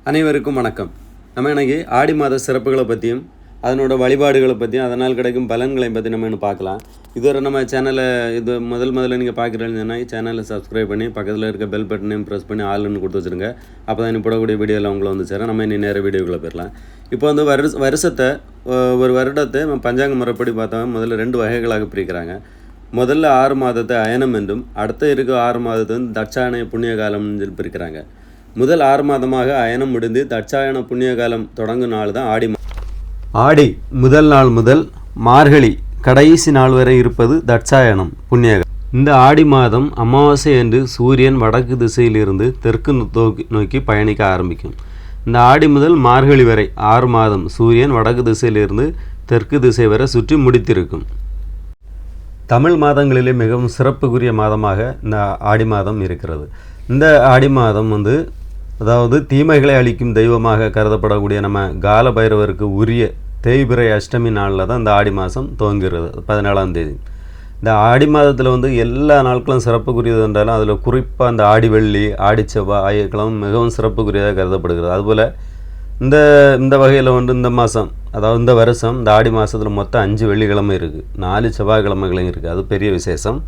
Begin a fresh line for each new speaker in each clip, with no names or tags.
அனைவருக்கும் வணக்கம். நம்ம இன்னைக்கு ஆடி மாத சிறப்புகளை பற்றியும் அதனோட வழிபாடுகளை பற்றியும் அதனால் கிடைக்கும் பலன்களை பற்றி நம்ம இன்னும் பார்க்கலாம். இதுவரை நம்ம சேனலை முதல்ல நீங்கள் பார்க்குறீங்கன்னா சேனலை சப்ஸ்கிரைப் பண்ணி பக்கத்தில் இருக்க பெல் பட்டனையும் ப்ரெஸ் பண்ணி ஆல்னு கொடுத்து வச்சுருங்க. அப்போ தான் போடக்கூடிய வீடியோவில் உங்களை வந்து சேர நம்ம இன்னும் நேர வீடியோக்குள்ளே போயிடலாம். இப்போ வந்து வருஷத்தை ஒரு வருடத்தை பஞ்சாங்க முறைப்படி பார்த்தா முதல்ல 2 வகைகளாக பிரிக்கிறாங்க. முதல்ல 6 மாதத்தை அயனம் என்றும் அடுத்த இருக்க 6 மாதத்தை வந்து தட்சாயன புண்ணிய காலம்னு சொல்லி பிரிக்கிறாங்க. முதல் 6 மாதமாக அயனம் முடிந்து தட்சாயன புண்ணிய காலம் தொடங்கும் நாள் தான் ஆடி. ஆடி முதல் நாள் முதல் மார்கழி கடைசி நாள் வரை இருப்பது தட்சாயனம் புண்ணிய காலம். இந்த ஆடி மாதம் அமாவாசை என்று சூரியன் வடக்கு திசையிலிருந்து தெற்கு நோக்கி பயணிக்க ஆரம்பிக்கும். இந்த ஆடி முதல் மார்கழி வரை 6 மாதம் சூரியன் வடக்கு திசையிலிருந்து தெற்கு திசை வரை சுற்றி முடித்திருக்கும். தமிழ் மாதங்களிலே மிகவும் சிறப்புக்குரிய மாதமாக இந்த ஆடி மாதம் இருக்கிறது. இந்த ஆடி மாதம் வந்து அதாவது தீமைகளை அளிக்கும் தெய்வமாக கருதப்படக்கூடிய நம்ம கால பைரவருக்கு உரிய தேய்பிறை அஷ்டமி நாளில் தான் இந்த ஆடி மாதம் துவங்குகிறது, 17ஆம் தேதி. இந்த ஆடி மாதத்தில் வந்து எல்லா நாட்களும் சிறப்புக்குரியது என்றாலும் அதில் குறிப்பாக இந்த ஆடி வெள்ளி ஆடி செவ்வாய் ஆகியக்கிழமை மிகவும் சிறப்புக்குரியதாக கருதப்படுகிறது. அதுபோல் இந்த வகையில் வந்து இந்த மாதம் அதாவது இந்த வருஷம் இந்த ஆடி மாதத்தில் மொத்தம் 5 வெள்ளிக்கிழமை இருக்குது, 4 செவ்வாய்க்கிழமைகளும் இருக்குது. அது பெரிய விசேஷம்.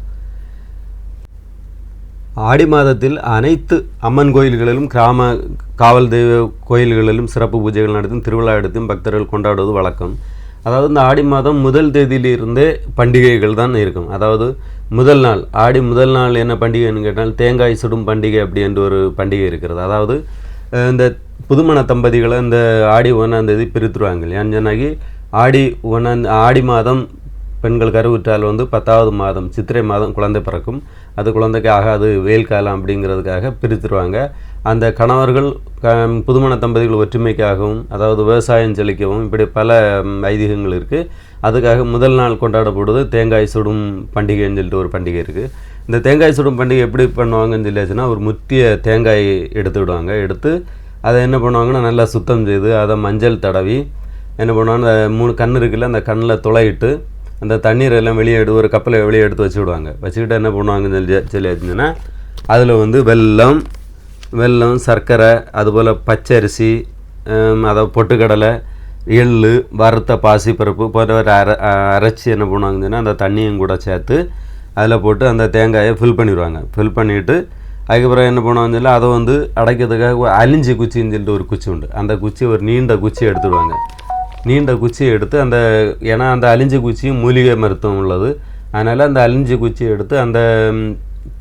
ஆடி மாதத்தில் அனைத்து அம்மன் கோயில்களிலும் கிராம காவல் தெய்வ கோயில்களிலும் சிறப்பு பூஜைகள் நடத்தும் திருவிழா எடுத்தும் பக்தர்கள் கொண்டாடுவது வழக்கம். அதாவது இந்த ஆடி மாதம் முதல் தேதியிலிருந்தே பண்டிகைகள் தான் இருக்கும். அதாவது முதல் நாள் ஆடி முதல் நாள் என்ன பண்டிகைன்னு கேட்டால் தேங்காய் சுடும் பண்டிகை அப்படி என்று ஒரு பண்டிகை இருக்கிறது. அதாவது இந்த புதுமண தம்பதிகளை இந்த ஆடி 1ஆம் தேதி பிரித்துருவாங்க. ஏன்னு சொன்னாக்கி ஆடி மாதம் பெண்கள் கருவுற்றால் வந்து 10ஆவது மாதம் சித்திரை மாதம் குழந்தை பிறக்கும். அது குழந்தைக்கு ஆகாது வெயில் காலம் அப்படிங்கிறதுக்காக பிரித்துருவாங்க. அந்த கணவர்கள் புதுமண தம்பதிகள் ஒற்றுமைக்காகவும் அதாவது விவசாயம் செழிக்கவும் இப்படி பல ஐதீகங்கள் இருக்குது. அதுக்காக முதல் நாள் கொண்டாடப்படுவது தேங்காய் சுடும் பண்டிகைன்னு சொல்லிட்டு ஒரு பண்டிகை இருக்குது. இந்த தேங்காய் சுடும் பண்டிகை எப்படி பண்ணுவாங்கன்னு சொல்லியாச்சுன்னா ஒரு முத்திய தேங்காய் எடுத்து விடுவாங்க. எடுத்து அதை என்ன பண்ணுவாங்கன்னா நல்லா சுத்தம் செய்து அதை மஞ்சள் தடவி என்ன பண்ணுவாங்க, 3 கண் இருக்குல்ல அந்த கண்ணில் துளையிட்டு அந்த தண்ணீர் எல்லாம் வெளியே ஒரு கப்பலை வெளியே எடுத்து வச்சு விடுவாங்க. வச்சுக்கிட்டு என்ன பண்ணுவாங்கன்னு சொல்லிச்சுன்னா அதில் வந்து வெல்லம் சர்க்கரை அதுபோல் பச்சரிசி அதை பொட்டுக்கடலை எள்ளு வறுத்த பாசிப்பருப்பு போன்றவரை அரைச்சி என்ன பண்ணுவாங்கன்னா அந்த தண்ணியும் கூட சேர்த்து அதில் போட்டு அந்த தேங்காயை ஃபில் பண்ணிடுவாங்க. ஃபில் பண்ணிவிட்டு அதுக்கப்புறம் என்ன பண்ணுவாங்கன்னு சொல்லி அதை வந்து அடைக்கிறதுக்காக அலிஞ்சி குச்சின்னு சொல்லிட்டு ஒரு குச்சி உண்டு. அந்த குச்சி ஒரு நீண்ட குச்சி எடுத்துடுவாங்க. நீண்ட குச்சியை எடுத்து ஏன்னா அந்த அலிஞ்சி குச்சியும் மூலிகை மருத்துவம் உள்ளது. அதனால் அந்த அலிஞ்சி குச்சியை எடுத்து அந்த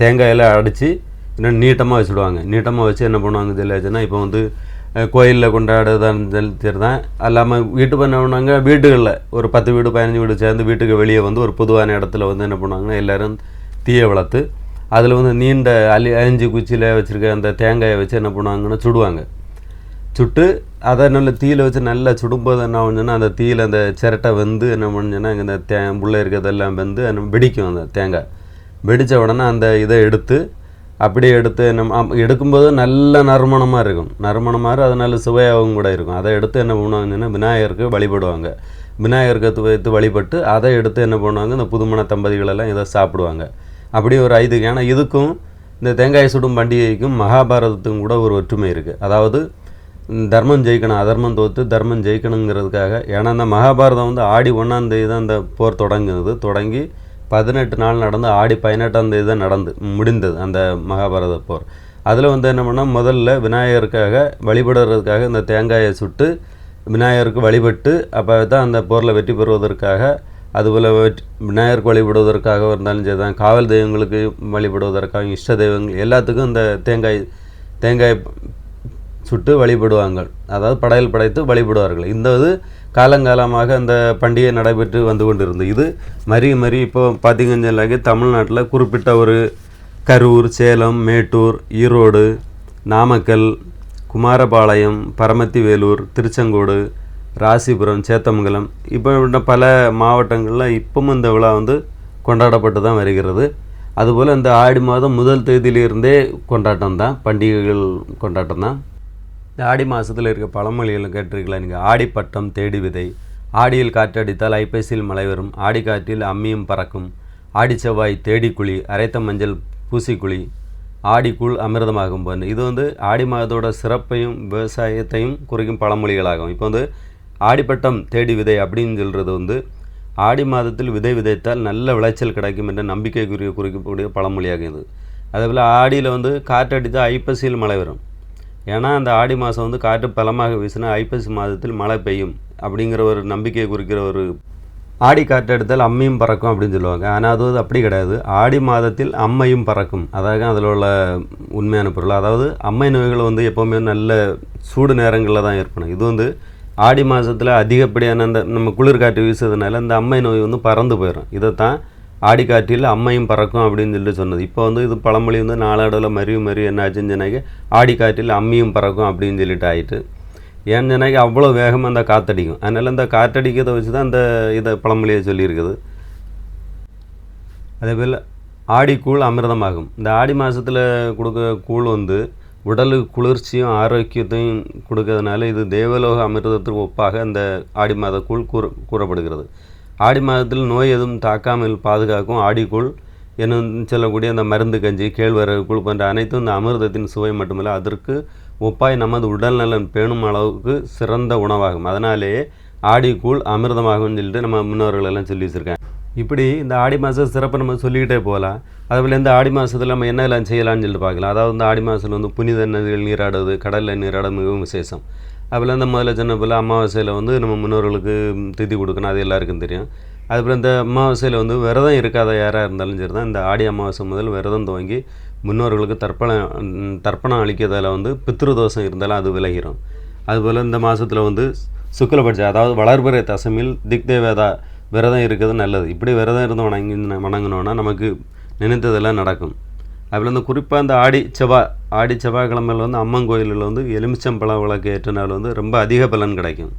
தேங்காயில் அடித்து இன்னும் நீட்டமாக வச்சுடுவாங்க. நீட்டமாக வச்சு என்ன பண்ணுவாங்க தெரியலாச்சுன்னா இப்போ வந்து கோயிலில் கொண்டாடுதான் தான் அல்லாமல் வீட்டு என்ன பண்ணுவாங்க, வீட்டுகளில் ஒரு 10 வீடு 15 வீடு சேர்ந்து வீட்டுக்கு வெளியே வந்து ஒரு பொதுவான இடத்துல வந்து என்ன பண்ணுவாங்கன்னா எல்லோரும் தீயை வளர்த்து அதில் வந்து நீண்ட அலிஞ்சி குச்சியில் வச்சுருக்க அந்த தேங்காயை வச்சு என்ன பண்ணுவாங்கன்னா சுடுவாங்க. சுட்டு அதை நல்ல தீயில் வச்சு நல்லா சுடும்போது என்ன பண்ணுன்னா அந்த தீயில் அந்த சிரட்டை வந்து என்ன பண்ணுன்னா இந்த உள்ளே இருக்கிறதெல்லாம் வந்து வெடிக்கும். அந்த தேங்காய் வெடித்த உடனே அந்த இதை எடுத்து அப்படியே எடுத்து எடுக்கும்போது நல்ல நறுமணமாக இருக்கும். நறுமணமாக அது நல்ல சுவையாகவும் கூட இருக்கும். அதை எடுத்து என்ன பண்ணுவாங்கன்னா விநாயகருக்கு வழிபடுவாங்க. விநாயகருக்கு வைத்து வழிபட்டு அதை எடுத்து என்ன பண்ணுவாங்க இந்த புதுமண தம்பதிகளெல்லாம் இதை சாப்பிடுவாங்க. அப்படியே ஒரு ஐதீகம். ஏன்னா இதுக்கும் இந்த தேங்காய் சுடும் பண்டிகைக்கும் மகாபாரதத்துக்கும் கூட ஒரு ஒற்றுமை இருக்குது. அதாவது தர்மம் ஜெயிக்கணும், அதர்மம் தோற்று தர்மம் ஜெயிக்கணுங்கிறதுக்காக. ஏன்னா அந்த மகாபாரதம் வந்து ஆடி 1ஆம் தேதி தான் அந்த போர் தொடங்கி 18 நாள் நடந்து ஆடி 18ஆம் தேதி தான் முடிந்தது அந்த மகாபாரத போர். அதில் வந்து என்ன பண்ணால் முதல்ல விநாயகருக்காக வழிபடுறதுக்காக இந்த தேங்காயை சுட்டு விநாயகருக்கு வழிபட்டு அப்போ தான் அந்த போரில் வெற்றி பெறுவதற்காக அதுபோல் விநாயகருக்கு வழிபடுவதற்காக இருந்தாலும் சரி தான் காவல் தெய்வங்களுக்கு வழிபடுவதற்காக இஷ்ட தெய்வங்கள் எல்லாத்துக்கும் இந்த தேங்காய் சுட்டு வழிபடுவாங்க. அதாவது படையல் படைத்து வழிபடுவார்கள். இந்த இது காலங்காலமாக அந்த பண்டிகை நடைபெற்று வந்து கொண்டிருந்தது. இது மறி இப்போ பார்த்திங்கன்னாக்கி தமிழ்நாட்டில் குறிப்பிட்ட ஒரு கரூர், சேலம், மேட்டூர், ஈரோடு, நாமக்கல், குமாரபாளையம், பரமத்தி வேலூர், திருச்செங்கோடு, ராசிபுரம், சேத்தமங்கலம் இப்போ பல மாவட்டங்களில் இப்பவும் இந்த விழா வந்து கொண்டாடப்பட்டு தான் வருகிறது. அதுபோல் இந்த ஆடி மாதம் முதல் தேதியிலிருந்தே கொண்டாட்டம் தான், பண்டிகைகள் கொண்டாட்டம் தான். இந்த ஆடி மாதத்தில் இருக்க பழமொழிகளை கேட்டிருக்கலாம் நீங்கள். ஆடிப்பட்டம் தேடி விதை, ஆடியில் காற்றடித்தால் ஐப்பசியில் மழை வரும், ஆடி காற்றில் அம்மியும் பறக்கும், ஆடி செவ்வாய் தேடி குழி, அரைத்த மஞ்சள் பூசிக்குழி, ஆடிக்குள் அமிர்தமாகும் பொன். இது வந்து ஆடி மாதத்தோட சிறப்பையும் விவசாயத்தையும் குறிக்கும் பழமொழிகளாகும். இப்போ வந்து ஆடிப்பட்டம் தேடி விதை அப்படின்னு சொல்கிறது வந்து ஆடி மாதத்தில் விதை விதைத்தால் நல்ல விளைச்சல் கிடைக்கும் என்ற நம்பிக்கைக்குரிய குறிக்கக்கூடிய பழமொழியாகும் இது. அதேபோல் ஆடியில் வந்து காற்றடித்தால் ஐப்பசியில் மழை வரும். ஏன்னா அந்த ஆடி மாதம் வந்து காற்று பலமாக வீசினா ஐப்பசி மாதத்தில் மழை பெய்யும் அப்படிங்கிற ஒரு நம்பிக்கையை குறிக்கிற ஒரு ஆடி காற்றெடுத்தால் அம்மையும் பறக்கும் அப்படின்னு சொல்லுவாங்க. ஆனால் அது அப்படி கிடையாது. ஆடி மாதத்தில் அம்மையும் பறக்கும், அதாவது அதில் உள்ள உண்மையான பொருள். அதாவது அம்மை நோய்கள் வந்து எப்போவுமே நல்ல சூடு நேரங்களில் தான் ஏற்படும். இது வந்து ஆடி மாதத்தில் அதிகப்படியான அந்த நம்ம குளிர்காற்று வீசுறதுனால இந்த அம்மை நோய் வந்து பறந்து போயிடும். இதைத்தான் ஆடிக்காற்றில் அம்மையும் பறக்கும் அப்படின்னு சொல்லிட்டு சொன்னது. இப்போ வந்து இது பழமொழி வந்து நாளடைவில் மறி என்ன ஆச்சுன்னு சொன்னாக்க ஆடிக்காற்றில் அம்மியும் பறக்கும் அப்படின்னு சொல்லிட்டு ஆகிட்டு. ஏன்னு சொன்னாக்க அவ்வளோ வேகமாக அந்த காற்றடிக்கும். அதனால் அந்த காற்றடிக்கிறதை வச்சு தான் அந்த இதை பழமொழியை சொல்லியிருக்குது. அதேபோல் ஆடிக்கூழ் அமிர்தமாகும். இந்த ஆடி மாதத்தில் கொடுக்க கூழ் வந்து உடலுக்கு குளிர்ச்சியும் ஆரோக்கியத்தையும் கொடுக்கறதுனால இது தேவலோக அமிர்தத்துக்கு ஒப்பாக அந்த ஆடி மாத கூழ் கூறப்படுகிறது. ஆடி மாதத்தில் நோய் எதுவும் தாக்காமல் பாதுகாக்கும் ஆடிக்கூழ் என்ன சொல்லக்கூடிய அந்த மருந்து கஞ்சி, கேழ்வரகு கூழ் போன்ற அனைத்தும் இந்த அமிர்தத்தின் சுவை மட்டுமல்ல அதற்கு ஒப்பாய் நமது உடல் நலன் பேணும் அளவுக்கு சிறந்த உணவாகும். அதனாலேயே ஆடிக்கூழ் அமிர்தமாகும்னு சொல்லிட்டு நம்ம முன்னோர்கள் எல்லாம் சொல்லி வச்சுருக்காங்க. இப்படி இந்த ஆடி மாதம் சிறப்பை நம்ம சொல்லிக்கிட்டே போகலாம். அதுபோல் இந்த ஆடி மாதத்தில் நம்ம என்னெல்லாம் செய்யலாம்னு சொல்லிட்டு பார்க்கலாம். அதாவது இந்த ஆடி மாதத்தில் வந்து புனித நதிகள் நீராடுவது, கடலில் நீராட மிகவும் விசேஷம். அதுபோல் இந்த முதல்ல சொன்ன போல் அமாவாசையில் வந்து நம்ம முன்னோர்களுக்கு திதி கொடுக்கணும், அது எல்லாருக்கும் தெரியும். அதுபோல் இந்த அமாவாசையில் வந்து விரதம் இருக்காத யாராக இருந்தாலும் சரி தான் இந்த ஆடி அமாவாசை முதல் விரதம் துவங்கி முன்னோர்களுக்கு தர்ப்பணம் அளிக்கிறதால வந்து பித்ருதோஷம் இருந்தாலும் அது விலகிடும். அதுபோல் இந்த மாதத்தில் வந்து சுக்லபட்ச அதாவது வளர்பிறை தசமியில் திக்தேவேதா விரதம் இருக்கிறது நல்லது. இப்படி விரதம் இருந்து வணங்கினோன்னா நமக்கு நினைத்ததெல்லாம் நடக்கும். அதுபோல் இந்த குறிப்பாக இந்த ஆடி செவ்வாய்க்கிழமையில் வந்து அம்மன் கோயிலில் வந்து எலுமிச்சம்பழ விளக்கு ஏற்றினால் வந்து ரொம்ப அதிக பலன் கிடைக்கும்.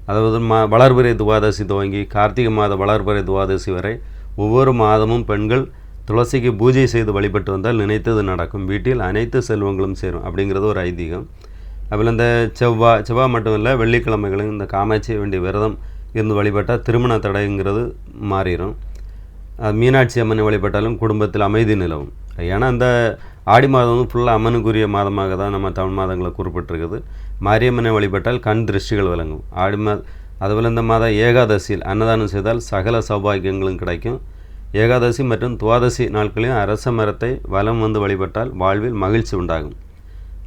அதாவது வளர்பிறை துவாதசி துவங்கி கார்த்திகை மாத வளர்பிறை துவாதசி வரை ஒவ்வொரு மாதமும் பெண்கள் துளசிக்கு பூஜை செய்து வழிபட்டு வந்தால் நினைத்தது நடக்கும், வீட்டில் அனைத்து செல்வங்களும் சேரும் அப்படிங்கிறது ஒரு ஐதீகம். அதுபோல் இந்த செவ்வாய் மட்டும் இல்லை, வெள்ளிக்கிழமைகளும் இந்த காமாட்சி வேண்டிய விரதம் இருந்து வழிபட்டால் திருமண தடைங்கிறது மாறிடும். மீனாட்சி அம்மனை வழிபட்டாலும் குடும்பத்தில் அமைதி நிலவும். ஏன்னா இந்த ஆடி மாதம் வந்து ஃபுல்லாக அம்மனுக்குரிய மாதமாக தான் நம்ம தமிழ் மாதங்களை குறிப்பிட்டிருக்குது. மாரியம்மனை வழிபட்டால் கண் திருஷ்டிகள் விளங்கும். அதுபோல் இந்த மாதம் ஏகாதசியில் அன்னதானம் செய்தால் சகல சௌபாகியங்களும் கிடைக்கும். ஏகாதசி மற்றும் துவாதசி நாட்களையும் அரச மரத்தை வலம் வந்து வழிபட்டால் வாழ்வில் மகிழ்ச்சி உண்டாகும்.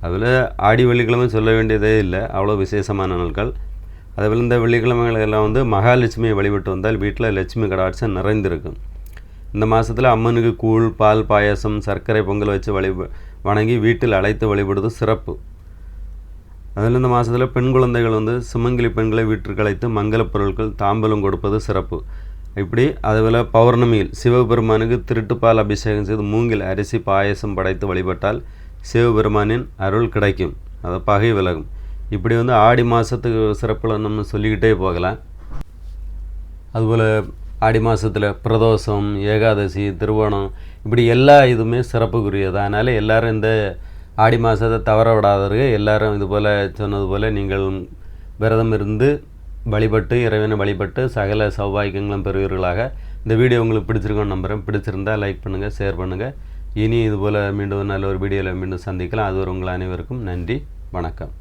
அதில் ஆடி வெள்ளிக்கிழமை சொல்ல வேண்டியதே இல்லை, அவ்வளோ விசேஷமான நாட்கள். அதேபோல் இந்த வெள்ளிக்கிழமைகள் எல்லாம் வந்து மகாலட்சுமியை வழிபட்டு வந்தால் வீட்டில் லட்சுமி கடாட்சம் நிறைந்திருக்கும். இந்த மாதத்தில் அம்மனுக்கு கூழ், பால், பாயாசம், சர்க்கரை பொங்கல் வச்சு வணங்கி வீட்டில் அழைத்து வழிபடுவது சிறப்பு. அதில் இந்த மாதத்தில் பெண் குழந்தைகள் வந்து சுமங்கலி பெண்களை வீட்டிற்கு அழைத்து மங்களப் பொருட்கள் தாம்பலம் கொடுப்பது சிறப்பு. இப்படி அதுபோல் பௌர்ணமியில் சிவபெருமானுக்கு திருட்டுப்பால் அபிஷேகம் செய்து மூங்கில் அரிசி பாயசம் படைத்து வழிபட்டால் சிவபெருமானின் அருள் கிடைக்கும், அது பகை விலகும். இப்படி வந்து ஆடி மாதத்துக்கு சிறப்பில் நம்ம சொல்லிக்கிட்டே போகலாம். அதுபோல் ஆடி மாதத்தில் பிரதோஷம், ஏகாதசி, திருவோணம் இப்படி எல்லா இதுவுமே சிறப்புக்குரியது. அதனால் எல்லோரும் இந்த ஆடி மாதத்தை தவற விடாதவர்கள் எல்லோரும் இது போல் சொன்னது போல் நீங்கள் விரதம் இருந்து வழிபட்டு இறைவனை வழிபட்டு சகல சௌபாகியங்களும் பெறுவீர்களாக. இந்த வீடியோ உங்களுக்கு பிடிச்சிருக்கோன்னு நம்புகிறேன். பிடிச்சிருந்தால் லைக் பண்ணுங்கள், ஷேர் பண்ணுங்கள். இனி இதுபோல் மீண்டும் நல்ல ஒரு வீடியோவில் மீண்டும் சந்திக்கலாம். அதுவரை உங்கள் அனைவருக்கும் நன்றி, வணக்கம்.